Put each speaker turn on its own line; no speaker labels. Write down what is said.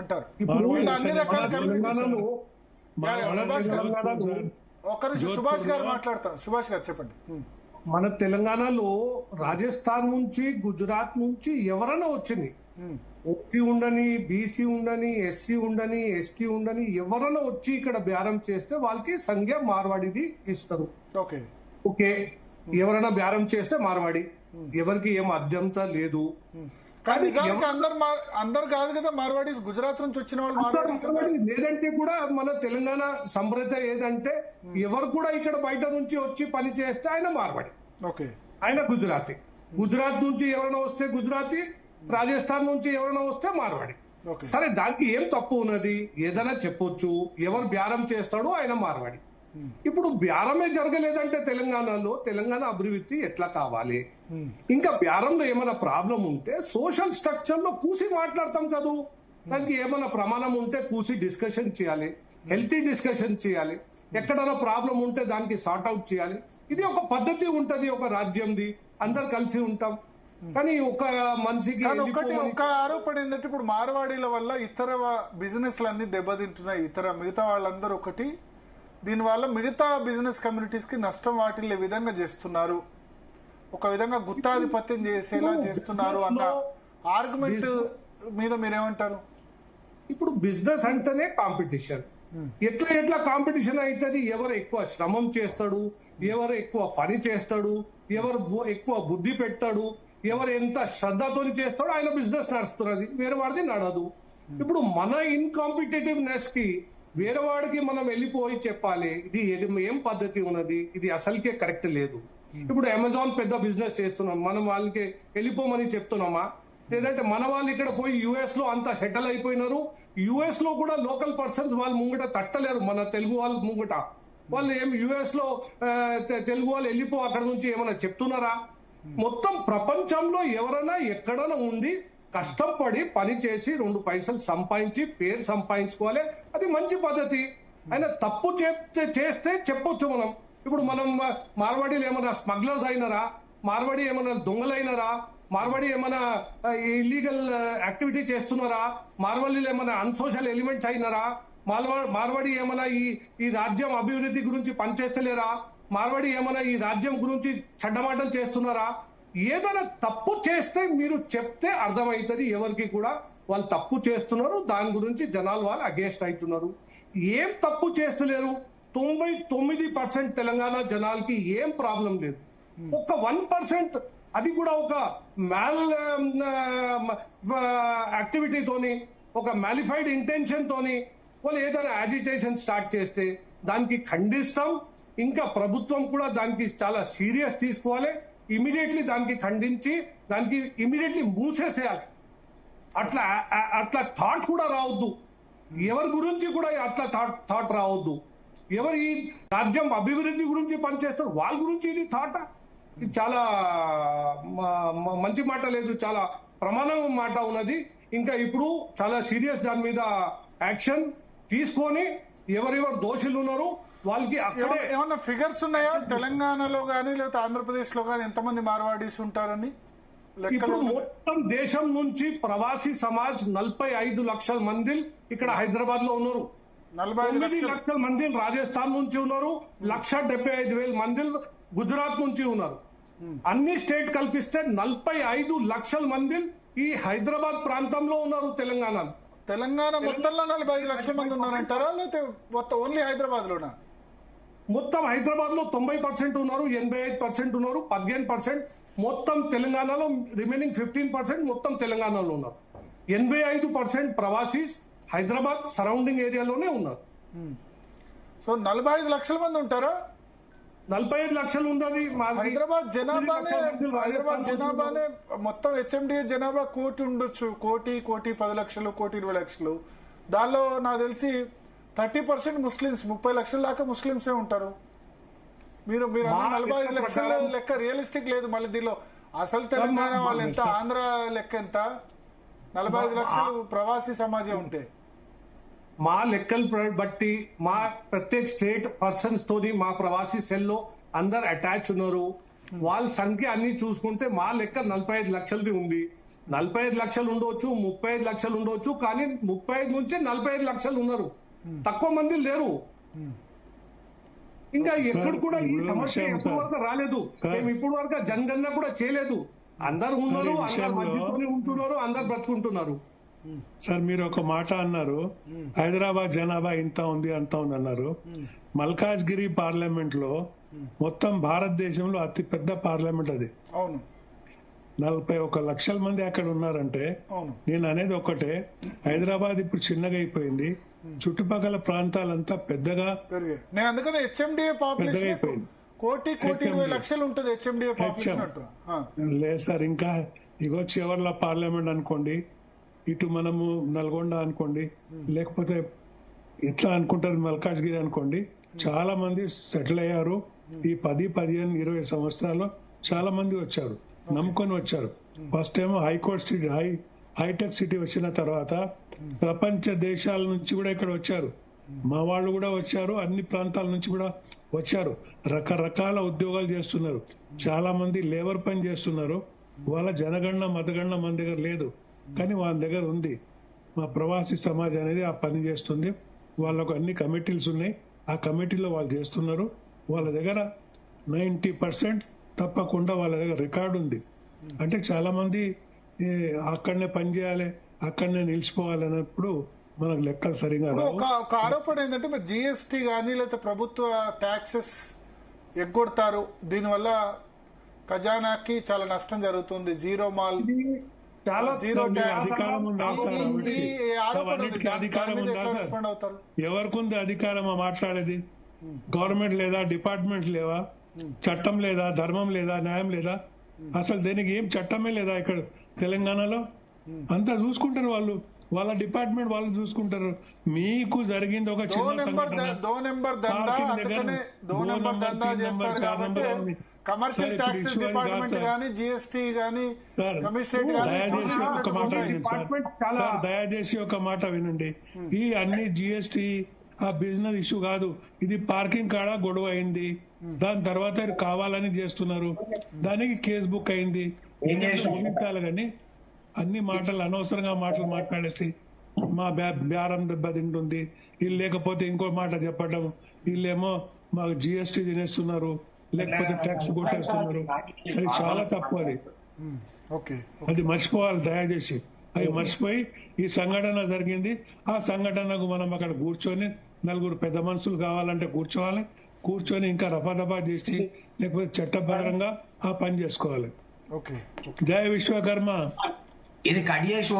అంటారు.
ఇప్పుడు
వీళ్ళు అన్ని రకాల
తెలంగాణలో
ఒక్కరి సుభాష్ గారు మాట్లాడతారు. సుభాష్ గారు చెప్పండి.
మన తెలంగాణలో రాజస్థాన్ నుంచి, గుజరాత్ నుంచి ఎవరైనా వచ్చింది, ఓపీ ఉండని, బీసీ ఉండని, ఎస్సీ ఉండని, ఎస్టీ ఉండని, ఎవరైనా వచ్చి ఇక్కడ బేరం చేస్తే వాళ్ళకి సంఖ్య మార్వాడిది ఇస్తారు.
ఓకే
ఓకే, ఎవరైనా బేరం చేస్తే మార్వాడి, ఎవరికి ఏం అర్థంతా లేదు.
కానీ అందరు కాదు కదా మార్వాడీస్, గుజరాత్ నుంచి వచ్చిన వాళ్ళు మార్వాడీస్.
లేదంటే కూడా మన తెలంగాణ సంప్రదాయం ఏదంటే ఎవరు కూడా ఇక్కడ బయట నుంచి వచ్చి పని చేస్తే ఆయన మార్వాడి,
ఓకే,
ఆయన గుజరాతీ. గుజరాత్ నుంచి ఎవరైనా వస్తే గుజరాతీ, రాజస్థాన్ నుంచి ఎవరైనా వస్తే మార్వాడి. సరే, దానికి ఏం తప్పు ఉన్నది? ఏదైనా చెప్పొచ్చు. ఎవరు బేరం చేస్తాడో ఆయన మార్వాడి. ఇప్పుడు బేరమే జరగలేదంటే తెలంగాణలో తెలంగాణ అభివృద్ధి ఎట్లా కావాలి? ఇంకా బేరంలో ఏమైనా ప్రాబ్లం ఉంటే సోషల్ స్ట్రక్చర్ లో కూసి మాట్లాడతాం కదా. దానికి ఏమైనా ప్రమాణం ఉంటే కూసి డిస్కషన్ చేయాలి, హెల్తీ డిస్కషన్ చేయాలి. ఎక్కడైనా ప్రాబ్లం ఉంటే దానికి సార్ట్ అవుట్ చేయాలి. ఇది ఒక పద్ధతి ఉంటది ఒక రాజ్యంది, అందరు కలిసి ఉంటాం. కానీ ఒక మనిషికి
ఒక ఆరోపణ ఏంటంటే ఇప్పుడు మార్వాడీల వల్ల ఇతర బిజినెస్లు అన్ని దెబ్బతింటున్నాయి. మిగతా వాళ్ళందరూ ఒకటి, దీనివల్ల మిగతా బిజినెస్ కమ్యూనిటీస్ కి నష్టం వాటిల్లే విధంగా చేస్తున్నారు, ఒక విధంగా గుత్తాధిపత్యం చేసేలా చేస్తున్నారు అన్న ఆర్గ్యుమెంట్ మీద మీరేమంటారు?
ఇప్పుడు బిజినెస్ అంటేనే కాంపిటీషన్. ఎట్లా కాంపిటీషన్ అవుతుంది? ఎవరు ఎక్కువ శ్రమం చేస్తాడు, ఎవరు ఎక్కువ పని చేస్తాడు, ఎవరు ఎక్కువ బుద్ధి పెడతాడు, ఎవరు ఎంత శ్రద్ధతో చేస్తాడో ఆయన బిజినెస్ నడుస్తున్నది, వేరే వాడిది నడదు. ఇప్పుడు మన ఇన్కాంపిటేటివ్నెస్ కి వేరే వాడికి మనం వెళ్ళిపోయి చెప్పాలి ఇది ఏం పద్ధతి ఉన్నది, ఇది అసలుకే కరెక్ట్ లేదు. ఇప్పుడు అమెజాన్ పెద్ద బిజినెస్ చేస్తున్నాం, మనం వాళ్ళకి వెళ్ళిపోమని చెప్తున్నామా? లేదంటే మన వాళ్ళు ఇక్కడ పోయి యుఎస్ లో అంతా సెటిల్ అయిపోయినారు, యుఎస్ లో కూడా లోకల్ పర్సన్స్ వాళ్ళు ముంగట తట్టలేరు మన తెలుగు వాళ్ళు ముంగట. వాళ్ళు ఏం యుఎస్ లో తెలుగు వాళ్ళు వెళ్ళిపో అక్కడ నుంచి ఏమైనా చెప్తున్నారా? మొత్తం ప్రపంచంలో ఎవరైనా ఎక్కడైనా ఉండి కష్టపడి పని చేసి 2 పైసలు సంపాదించి పేరు సంపాదించుకోవాలి, అది మంచి పద్ధతి. అయినా తప్పు చేస్తే చెప్పొచ్చు మనం. ఇప్పుడు మనం మార్వాడీలు ఏమైనా స్మగ్లర్స్ అయినారా? మార్వాడి ఏమైనా దొంగలైనారా? మార్వాడి ఏమైనా ఇల్లీగల్ యాక్టివిటీ చేస్తున్నారా? మార్వాడీలు ఏమైనా అన్సోషల్ ఎలిమెంట్స్ అయినారా? మార్వాడి ఏమైనా ఈ రాజ్యం అభివృద్ధి గురించి పనిచేస్తలేరా? మార్వాడి ఏమైనా ఈ రాజ్యం గురించి చెడ్డమాటలు చేస్తున్నారా? ఏదైనా తప్పు చేస్తే మీరు చెప్తే అర్థమవుతుంది ఎవరికి కూడా వాళ్ళు తప్పు చేస్తున్నారు, దాని గురించి జనాలు వాళ్ళు అగేన్స్ట్ అవుతున్నారు. ఏం తప్పు చేస్తలేరు? 99% తెలంగాణ జనాలకి ఏం ప్రాబ్లం లేదు. ఒక 1%, అది కూడా ఒక యాక్టివిటీతోని, ఒక మ్యాలిఫైడ్ ఇంటెన్షన్ తోని వాళ్ళు ఏదైనా యాజిటేషన్ స్టార్ట్ చేస్తే దానికి ఖండిస్తాం. ఇంకా ప్రభుత్వం కూడా దానికి చాలా సీరియస్ తీసుకోవాలి. ఇమీడియట్లీ దానికి ఖండించి దానికి ఇమీడియట్లీ మూసేసేయాలి. అట్లా థాట్ కూడా రావద్దు, ఎవరి గురించి కూడా అట్లా థాట్ రావద్దు. ఎవరు ఈ రాజ్యం అభివృద్ధి గురించి పనిచేస్తారు వాళ్ళ గురించి ఇది థాట్, ఇది చాలా మంచి మాట లేదు, చాలా ప్రమాణం మాట ఉన్నది. ఇంకా ఇప్పుడు చాలా సీరియస్ దాని మీద యాక్షన్ తీసుకొని ఎవరెవరు దోషులు ఉన్నారో వాళ్ళకి అక్కడ
ఏమన్నా ఫిగర్స్ ఉన్నాయా? తెలంగాణలో గానీ లేకపోతే ఆంధ్రప్రదేశ్ లో గానీ ఎంతమంది మార్వాడీస్ ఉంటారని?
ఇప్పుడు మొత్తం దేశం నుంచి ప్రవాసీ సమాజ్ 45 లక్షల మంది ఇక్కడ హైదరాబాద్ లో ఉన్నారు. 9 లక్షల మంది రాజస్థాన్ నుంచి ఉన్నారు, 1,75,000 మంది గుజరాత్ నుంచి ఉన్నారు. అన్ని స్టేట్ కల్పిస్తే 45 లక్షల మంది ఈ హైదరాబాద్ ప్రాంతంలో ఉన్నారు. తెలంగాణ
మొత్తంలో 45 లక్షల మంది ఉన్నారంటారా, లేకపోతే ఓన్లీ హైదరాబాద్ లోనా?
మొత్తం హైదరాబాద్ లో 90% ఉన్నారు, 85% ఉన్నారు, 15% మొత్తం తెలంగాణలో, రిమైనింగ్ 15% మొత్తం తెలంగాణలో ఉన్నారు. 85% ప్రవాసీస్ హైదరాబాద్ సరౌండింగ్ ఏరియాలోనే ఉన్నారు.
సో 45 లక్షల మంది ఉంటారా?
45 లక్షలు ఉన్నది.
హైదరాబాద్ జనాభానే మొత్తం హెచ్ఎండిఏ జనాభా 1 కోటి ఉండొచ్చు, 1 కోటి 10 లక్షలు, 1,20 లక్షలు. దానిలో నాకు తెలిసి 30% ముస్లిమ్స్, 30 లక్షల దాకా ముస్లింసే ఉంటారు. మీరు 45 లక్షల లెక్క రియలిస్టిక్ లేదు. మళ్ళీ దీనిలో అసలు తెలంగాణ వాళ్ళు ఎంత, ఆంధ్ర లెక్క ఎంత, 45 లక్షలు ప్రవాసీ సమాజం ఉంటే
మా లెక్కలు బట్టి మా ప్రత్యేక స్టేట్ పర్సన్స్ తోని మా ప్రవాసీ సెల్ లో అందరు అటాచ్ ఉన్నారు. వాళ్ళ సంఖ్య అన్ని చూసుకుంటే మా లెక్క 45 లక్షలది ఉంది. 45 లక్షలు ఉండవచ్చు, 35 లక్షలు ఉండవచ్చు, కానీ 35 నుంచి 45 లక్షలు ఉన్నారు, తక్కువ మంది లేరు. ఇంకా ఎక్కడ కూడా ఈ సమస్య ఎప్పుడు వరకు రాలేదు. మేము ఇప్పుడు వరకు జనగణన కూడా చేయలేదు. అందరు ఉన్నారు, అందరు మధ్యలోనే ఉంటున్నారు, అందరు బ్రతుకుంటున్నారు.
సార్ మీరు ఒక మాట అన్నారు, హైదరాబాద్ జనాభా ఇంత ఉంది అంత ఉంది అన్నారు. మల్కాజ్గిరి పార్లమెంట్ లో మొత్తం భారతదేశంలో అతి పెద్ద పార్లమెంట్ అది.
అవును,
41 లక్షల మంది అక్కడ ఉన్నారంటే
అవును.
నేను అనేది ఒకటే, హైదరాబాద్ ఇప్పుడు చిన్నగా అయిపోయింది, చుట్టుపక్కల ప్రాంతాలంతా పెద్దగా
పెరిగాయి. నేను అందుకనే హెచ్ఎండిఏ పాపులేషన్
అయిపోయింది.
కోటి 20 లక్షలు ఉంటుంది హెచ్ఎండిఏ పాపులేషన్ అంటారు.
లేదు సార్, ఇంకా ఇగో చివర్ల పార్లమెంట్ అనుకోండి, ఇటు మనము నల్గొండ అనుకోండి, లేకపోతే ఇట్లా అనుకుంటారు మల్కాజ్గిరి అనుకోండి, చాలా మంది సెటిల్ అయ్యారు. ఈ 10, 15, 20 సంవత్సరాల్లో చాలా మంది వచ్చారు, నమ్ముకొని వచ్చారు. ఫస్ట్ ఏమో హైకోర్ట్ సిటీ, హైటెక్ సిటీ వచ్చిన తర్వాత ప్రపంచ దేశాల నుంచి కూడా ఇక్కడ వచ్చారు. మా వాళ్ళు కూడా వచ్చారు, అన్ని ప్రాంతాల నుంచి కూడా వచ్చారు. రకరకాల ఉద్యోగాలు చేస్తున్నారు, చాలా మంది లేబర్ పని చేస్తున్నారు. వాళ్ళ జనగణన మతగణన మన దగ్గర లేదు, కానీ వాళ్ళ దగ్గర ఉంది. మా ప్రవాసీ సమాజం అనేది ఆ పని చేస్తుంది. వాళ్ళకు అన్ని కమిటీలు ఉన్నాయి, ఆ కమిటీలో వాళ్ళు చేస్తున్నారు. వాళ్ళ దగ్గర 90% తప్పకుండా వాళ్ళ దగ్గర రికార్డు ఉంది. అంటే చాలా మంది అక్కడనే పని చేయాలి, అక్కడనే నిలిచిపోవాలి అన్నప్పుడు మనకు లెక్కలు సరిగా రావు.
ఒక ఆరోపణ ఏంటంటే మీరు జిఎస్టీ కానీ లేకపోతే ప్రభుత్వ ట్యాక్సెస్ ఎగ్గొడతారు, దీనివల్ల ఖజానాకి చాలా నష్టం జరుగుతుంది, జీరో మాల్,
చాలా
జీరో ట్యాక్స్,
అధికారం ఉందా సార్?
ఈ ఆరోపణ ఉంది.
అవన్నిటికీ అధికారం
దాని మీద
ఉందా
ఎట్లా
సార్?
రెస్పాండ్ అవుతారు?
ఎవరికి ఉంది అధికారం మాట్లాడేది? గవర్నమెంట్ లేదా, డిపార్ట్మెంట్ లేవా, చట్టం లేదా, ధర్మం లేదా, న్యాయం లేదా? అసలు దీనికి ఏం చట్టమే లేదా ఇక్కడ తెలంగాణలో? అంతా చూసుకుంటారు వాళ్ళు, వాళ్ళ డిపార్ట్మెంట్ వాళ్ళు చూసుకుంటారు. మీకు జరిగింది ఒక చిన్న సంఘటన,
దో నెంబర్ దందా, అందుకనే దో నెంబర్ దందా చేస్తారు కాబట్టి కమర్షియల్ ట్యాక్సెస్ డిపార్ట్మెంట్ గానీ, జిఎస్టీ గానీ, కమిషనరేట్ గానీ
దయచేసి ఒక మాట వినండి సార్. సార్ దయచేసి ఒక మాట వినండి. ఈ అన్ని జిఎస్టీ ఆ బిజినెస్ ఇష్యూ కాదు, ఇది పార్కింగ్ కాడ గొడవ అయింది, దాని తర్వాత ఇది కావాలని చేస్తున్నారు, దానికి కేసు బుక్ అయింది. ముగించాలి కానీ అన్ని మాటలు అనవసరంగా మాటలు మాట్లాడేసి మా బేరం దెబ్బతింటుంది, వీళ్ళు లేకపోతే ఇంకో మాట చెప్పడం, వీళ్ళేమో మాకు జిఎస్టీ తినేస్తున్నారు, లేకపోతే ట్యాక్స్ కొట్టేస్తున్నారు. అది చాలా తప్పు. అది అది మర్చిపోవాలి దయచేసి. అది మర్చిపోయి ఈ సంఘటన జరిగింది, ఆ సంఘటనకు మనం అక్కడ కూర్చొని నలుగురు పెద్ద మనుషులు కావాలంటే కూర్చొని ఇంకా రఫాదఫా చేసి లేకపోతే చట్టపరంగా ఆ పని చేసుకోవాలి. జయ విశ్వకర్మ.
ఇది కట్ చేసి